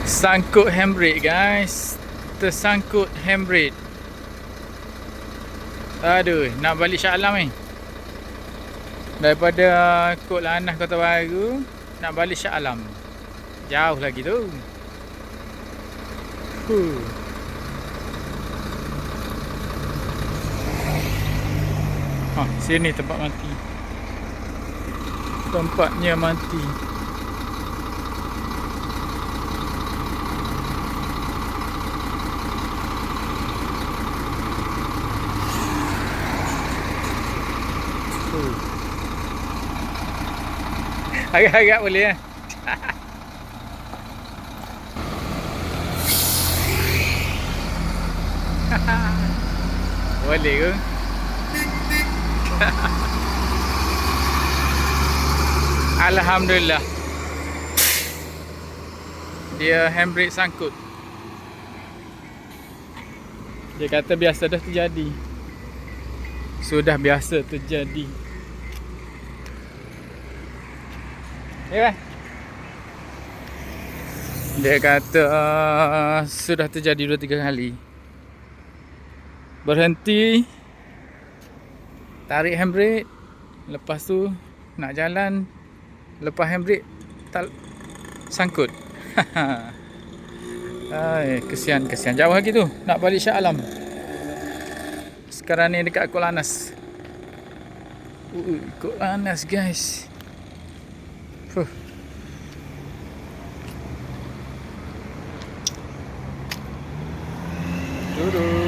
Sangkut handbrake guys. Tersangkut handbrake. Aduh, nak balik Shah Alam ni. Daripada Kok Lanah Kota Baru nak balik Shah Alam. Jauh lagi tu. Sini tempat mati. Tempatnya mati. Agak-agak boleh boleh ke? Alhamdulillah. Dia handbrake sangkut. Dia kata biasa dah terjadi. Sudah biasa terjadi. Dia kata sudah terjadi 2-3 kali. Berhenti, tarik handbrake, lepas tu nak jalan, lepas handbrake sangkut. Kesian. Jauh lagi tu nak balik Shah Alam. Sekarang ni dekat Kok Lanah. Kok Lanah guys. Duduk.